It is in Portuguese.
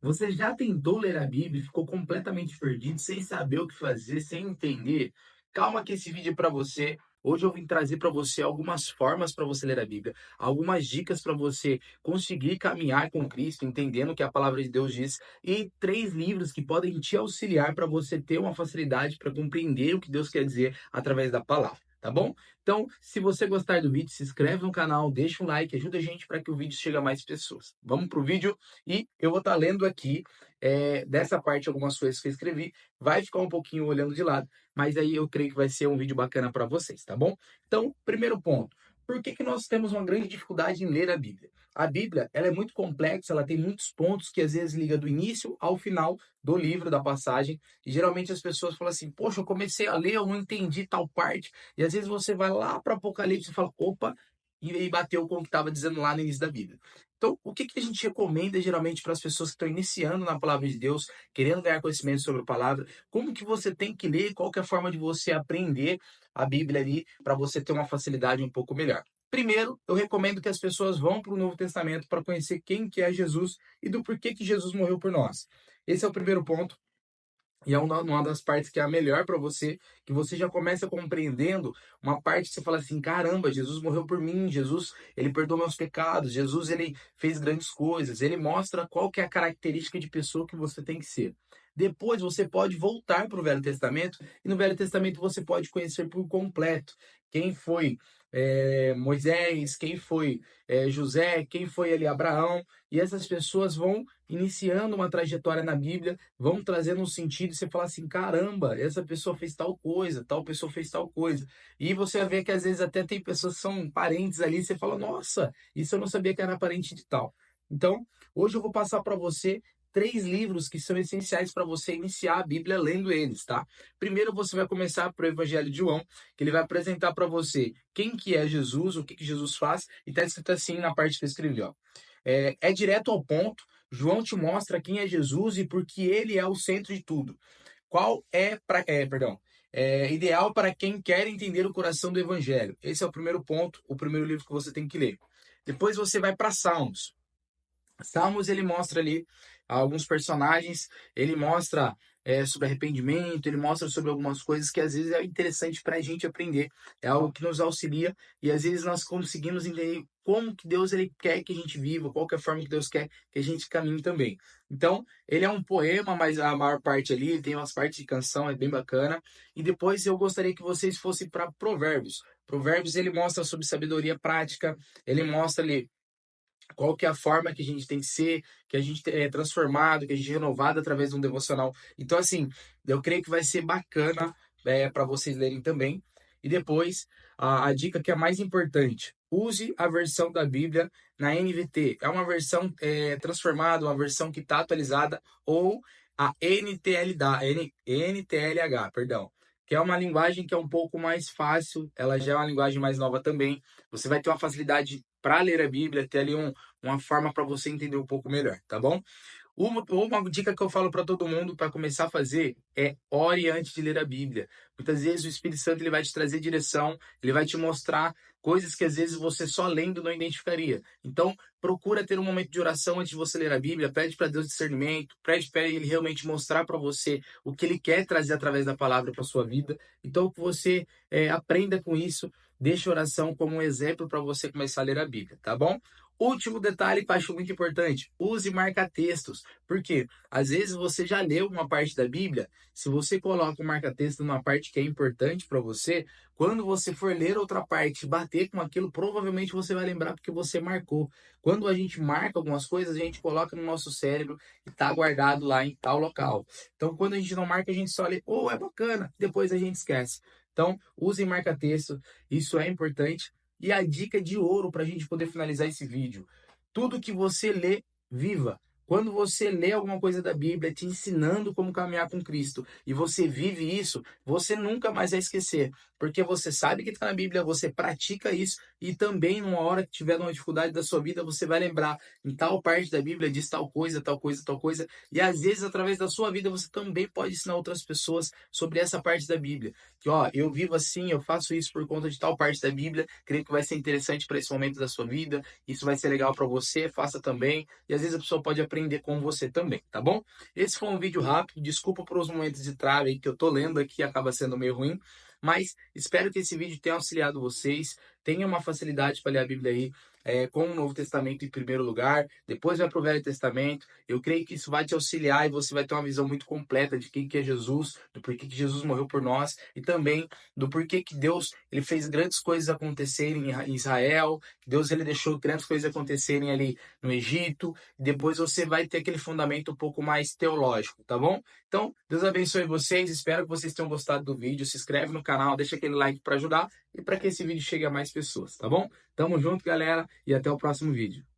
Você já tentou ler a Bíblia e ficou completamente perdido, sem saber o que fazer, sem entender? Calma que esse vídeo é para você. Hoje eu vim trazer para você algumas formas para você ler a Bíblia, algumas dicas para você conseguir caminhar com Cristo, entendendo o que a palavra de Deus diz, e 3 livros que podem te auxiliar para você ter uma facilidade para compreender o que Deus quer dizer através da palavra, tá bom? Então, se você gostar do vídeo, se inscreve no canal, deixa um like, ajuda a gente para que o vídeo chegue a mais pessoas. Vamos pro vídeo? E eu vou estar lendo aqui, dessa parte, algumas coisas que eu escrevi. Vai ficar um pouquinho olhando de lado, mas aí eu creio que vai ser um vídeo bacana para vocês, tá bom? Então, primeiro ponto. Por que que nós temos uma grande dificuldade em ler a Bíblia? A Bíblia, ela é muito complexa, ela tem muitos pontos que às vezes liga do início ao final do livro, da passagem, e geralmente as pessoas falam assim: "Poxa, eu comecei a ler, eu não entendi tal parte". E às vezes você vai lá para Apocalipse e fala: "Opa", e aí bateu com o que estava dizendo lá no início da Bíblia. Então, o que que a gente recomenda geralmente para as pessoas que estão iniciando na palavra de Deus, querendo ganhar conhecimento sobre a palavra? Como que você tem que ler? Qual que é a forma de você aprender a Bíblia ali para você ter uma facilidade um pouco melhor? Primeiro, eu recomendo que as pessoas vão para o Novo Testamento para conhecer quem que é Jesus e do porquê que Jesus morreu por nós. Esse é o primeiro ponto. E é uma das partes que é a melhor para você, que você já começa compreendendo uma parte que você fala assim: caramba, Jesus morreu por mim, Jesus, ele perdoou meus pecados, Jesus, ele fez grandes coisas, ele mostra qual que é a característica de pessoa que você tem que ser. Depois você pode voltar para o Velho Testamento, e no Velho Testamento você pode conhecer por completo quem foi Moisés, quem foi José, quem foi ali Abraão, e essas pessoas vão iniciando uma trajetória na Bíblia, vão trazendo um sentido e você fala assim: caramba, essa pessoa fez tal coisa, tal pessoa fez tal coisa. E você vai ver que às vezes até tem pessoas que são parentes ali, e você fala: nossa, isso eu não sabia que era parente de tal. Então, hoje eu vou passar para você 3 livros que são essenciais para você iniciar a Bíblia lendo eles, tá? Primeiro você vai começar para o Evangelho de João, que ele vai apresentar para você quem que é Jesus, o que que Jesus faz, e está escrito assim na parte que eu escrevi, ó. É direto ao ponto. João te mostra quem é Jesus e por que ele é o centro de tudo. Qual é, perdão, ideal para quem quer entender o coração do Evangelho. Esse é o primeiro ponto, o primeiro livro que você tem que ler. Depois você vai para Salmos. Salmos ele mostra ali alguns personagens, ele mostra sobre arrependimento, ele mostra sobre algumas coisas que às vezes é interessante para a gente aprender, é algo que nos auxilia e às vezes nós conseguimos entender como que Deus ele quer que a gente viva, qual que é a forma que Deus quer que a gente caminhe também. Então, ele é um poema, mas a maior parte ali, ele tem umas partes de canção, é bem bacana. E depois eu gostaria que vocês fossem para Provérbios. Provérbios ele mostra sobre sabedoria prática, ele mostra ali qual que é a forma que a gente tem que ser, que a gente é transformado, que a gente é renovado através de um devocional. Então, assim, eu creio que vai ser bacana para vocês lerem também. E depois, a dica que é mais importante, use a versão da Bíblia na NVT. É uma versão transformada, uma versão que está atualizada, ou a NTLH, perdão, que é uma linguagem que é um pouco mais fácil, ela já é uma linguagem mais nova também. Você vai ter uma facilidade para ler a Bíblia, ter ali uma forma para você entender um pouco melhor, tá bom? Uma dica que eu falo para todo mundo para começar a fazer é ore antes de ler a Bíblia. Muitas vezes o Espírito Santo ele vai te trazer direção, ele vai te mostrar coisas que às vezes você só lendo não identificaria. Então, procura ter um momento de oração antes de você ler a Bíblia, pede para Deus discernimento, pede para ele realmente mostrar para você o que ele quer trazer através da palavra para sua vida. Então, que você aprenda com isso, deixe a oração como um exemplo para você começar a ler a Bíblia, tá bom? Último detalhe que eu acho muito importante: use marca-textos. Por quê? Às vezes você já leu uma parte da Bíblia, se você coloca um marca-texto numa parte que é importante para você, quando você for ler outra parte, bater com aquilo, provavelmente você vai lembrar porque você marcou. Quando a gente marca algumas coisas, a gente coloca no nosso cérebro e está guardado lá em tal local. Então, quando a gente não marca, a gente só lê, oh, é bacana, depois a gente esquece. Então, use marca-texto, isso é importante. E a dica de ouro para a gente poder finalizar esse vídeo: tudo que você lê, viva. Quando você lê alguma coisa da Bíblia te ensinando como caminhar com Cristo e você vive isso, você nunca mais vai esquecer, porque você sabe que está na Bíblia, você pratica isso e também numa hora que tiver uma dificuldade da sua vida, você vai lembrar em tal parte da Bíblia diz tal coisa, tal coisa, tal coisa, e às vezes através da sua vida você também pode ensinar outras pessoas sobre essa parte da Bíblia. Que ó, eu vivo assim, eu faço isso por conta de tal parte da Bíblia, creio que vai ser interessante para esse momento da sua vida, isso vai ser legal para você, faça também. E às vezes a pessoa pode aprender aprender com você também, tá bom? Esse foi um vídeo rápido, desculpa por os momentos de trave aí que eu tô lendo aqui, acaba sendo meio ruim, mas espero que esse vídeo tenha auxiliado vocês, tenha uma facilidade para ler a Bíblia aí, com o Novo Testamento em primeiro lugar, depois vai para o Velho Testamento. Eu creio que isso vai te auxiliar e você vai ter uma visão muito completa de quem que é Jesus, do porquê que Jesus morreu por nós e também do porquê que Deus ele fez grandes coisas acontecerem em Israel, que Deus ele deixou grandes coisas acontecerem ali no Egito, e depois você vai ter aquele fundamento um pouco mais teológico, tá bom? Então, Deus abençoe vocês, espero que vocês tenham gostado do vídeo, se inscreve no canal, deixa aquele like para ajudar e para que esse vídeo chegue a mais pessoas, tá bom? Tamo junto, galera, e até o próximo vídeo.